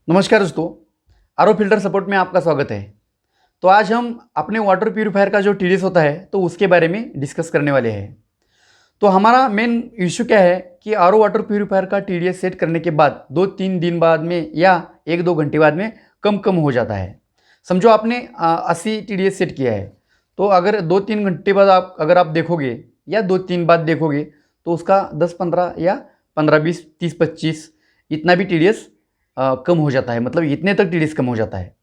नमस्कार दोस्तों, RO filter support में आपका स्वागत है। तो आज हम अपने वाटर प्यूरीफायर का जो टीडीएस होता है तो उसके बारे में डिस्कस करने वाले हैं। तो हमारा मेन इशू क्या है कि आरओ वाटर प्यूरीफायर का टीडीएस सेट करने के बाद 2-3 दिन बाद में या 1-2 घंटे बाद में कम हो जाता है। समझो आपने 80 टीडीएस सेट किया है, तो अगर 2-3 घंटे बाद अगर आप देखोगे या 2-3 बाद देखोगे तो उसका 10-15 या 15-20, 30-25 इतना भी टीडीएस कम हो जाता है, मतलब इतने तक टीडीएस कम हो जाता है।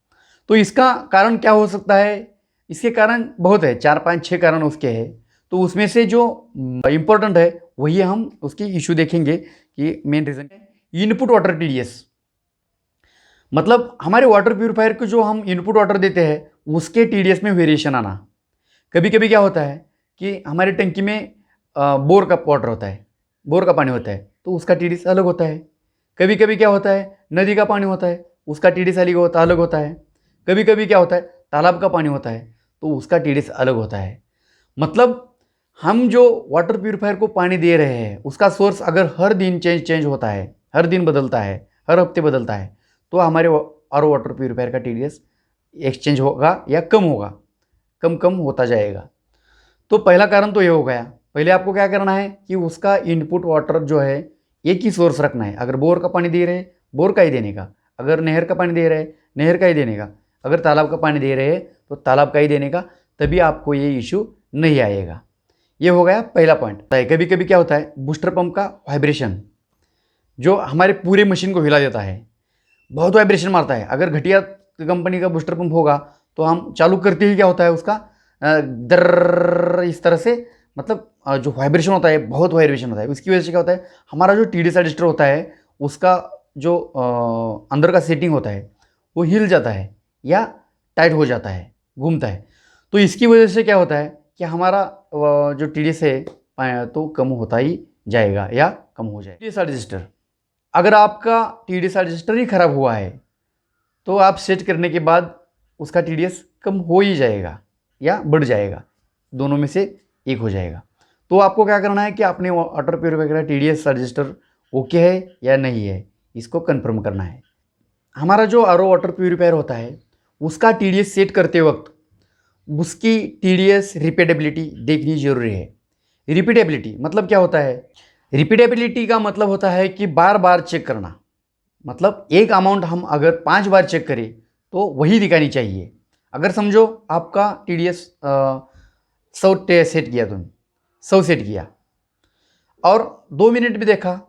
तो इसका कारण क्या हो सकता है? इसके कारण बहुत है, 4-5-6 कारण उसके हैं। तो उसमें से जो इम्पोर्टेंट है वही हम उसकी इशू देखेंगे कि मेन रीज़न है इनपुट वाटर टीडीएस। मतलब हमारे वाटर प्यूरीफायर को जो हम इनपुट वाटर देते हैं उसके टीडीएस में वेरिएशन आना। कभी कभी क्या होता है कि हमारे टंकी में बोर का वाटर होता है, बोर का पानी होता है, तो उसका टीडीएस अलग होता है। कभी कभी क्या होता है, नदी का पानी होता है, उसका टीडीएस अलग होता है। कभी कभी क्या होता है, तालाब का पानी होता है, तो उसका टीडीएस अलग होता है। मतलब हम जो वाटर प्यूरीफायर को पानी दे रहे हैं उसका सोर्स अगर हर दिन चेंज होता है, हर दिन बदलता है, हर हफ्ते बदलता है, तो हमारे आरओ वाटर प्यूरीफायर का टीडीएस एक्सचेंज होगा या कम होगा, कम होता जाएगा। तो पहला कारण तो ये हो गया। पहले आपको क्या करना है कि उसका इनपुट वाटर जो है एक ही सोर्स रखना है। अगर बोर का पानी दे रहे हैं, बोर का ही देने का। अगर नहर का पानी दे रहे हैं, नहर का ही देने का। अगर तालाब का पानी दे रहे हैं तो तालाब का ही देने का, तभी आपको ये इशू नहीं आएगा। ये हो गया पहला पॉइंट। कभी कभी क्या होता है, बूस्टर पंप का वाइब्रेशन जो हमारे पूरे मशीन को हिला देता है, बहुत वाइब्रेशन मारता है। अगर घटिया कंपनी का बूस्टर पंप होगा तो हम चालू करते ही क्या होता है, उसका दर इस तरह से, मतलब जो वाइब्रेशन होता है, बहुत वाइब्रेशन होता है। उसकी वजह से क्या होता है, हमारा जो टीडीएस रजिस्टर होता है उसका जो अंदर का सेटिंग होता है वो हिल जाता है या टाइट हो जाता है, घूमता है। तो इसकी वजह से क्या होता है कि हमारा जो टीडीएस है तो कम होता ही जाएगा या कम हो जाएगा। टीडीएस रजिस्टर, अगर आपका टीडीएस रजिस्टर ही खराब हुआ है तो आप सेट करने के बाद उसका टीडीएस कम हो ही जाएगा या बढ़ जाएगा, दोनों में से एक हो जाएगा। तो आपको क्या करना है कि अपने वाटर प्यूरीफायर का टीडीएस रजिस्टर ओके है या नहीं है, इसको कंफर्म करना है। हमारा जो आरओ वाटर प्यूरीफायर होता है उसका टीडीएस सेट करते वक्त उसकी टीडीएस रिपीटेबिलिटी देखनी जरूरी है। रिपीटेबिलिटी मतलब क्या होता है? रिपीटेबिलिटी का मतलब होता है कि बार बार चेक करना। मतलब एक अमाउंट हम अगर 5 बार चेक करें तो वही दिखानी चाहिए। अगर समझो आपका टीडीएस 100 सेट किया, तुमने 100 सेट किया और 2 मिनट में देखा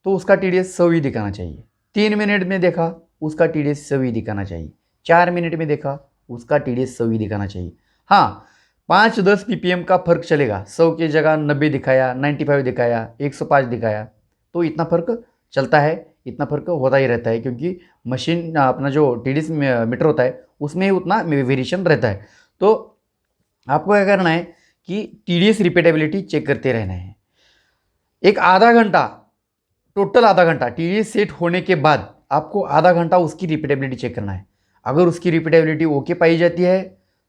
तो उसका टीडीएस 100 ही दिखाना चाहिए। 3 मिनट में देखा उसका टीडीएस 100 ही दिखाना चाहिए। 4 मिनट में देखा उसका टीडीएस 100 ही दिखाना चाहिए। हाँ, 5-10 पीपीएम का फर्क चलेगा। 100 की जगह 90 दिखाया, 95 दिखाया, 105 दिखाया, तो इतना फर्क चलता है, इतना फर्क होता ही रहता है, क्योंकि मशीन अपना जो टीडीएस मीटर होता है उसमें उतना वेरिएशन रहता है। तो आपको क्या करना है कि टीडीएस रिपीटेबिलिटी चेक करते रहना है। एक आधा घंटा, टोटल आधा घंटा टीडीएस सेट होने के बाद आपको आधा घंटा उसकी रिपीटेबिलिटी चेक करना है। अगर उसकी रिपीटेबिलिटी ओके पाई जाती है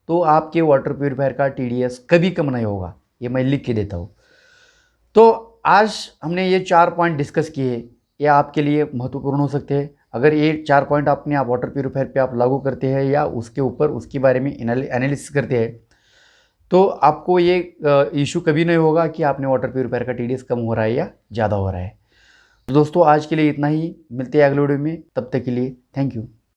तो आपके वाटर प्यूरीफायर का टीडीएस कभी कम नहीं होगा, ये मैं लिख के देता हूँ। तो आज हमने ये 4 पॉइंट डिस्कस किए, ये आपके लिए महत्वपूर्ण हो सकते हैं। अगर ये 4 पॉइंट आप वाटर प्यूरीफायर पे आप लागू करते हैं या उसके ऊपर उसके बारे में एनालिसिस करते हैं तो आपको ये इशू कभी नहीं होगा कि आपने वाटर प्यूरीफायर का टीडीएस कम हो रहा है या ज़्यादा हो रहा है। तो दोस्तों आज के लिए इतना ही, मिलते हैं अगले वीडियो में, तब तक के लिए थैंक यू।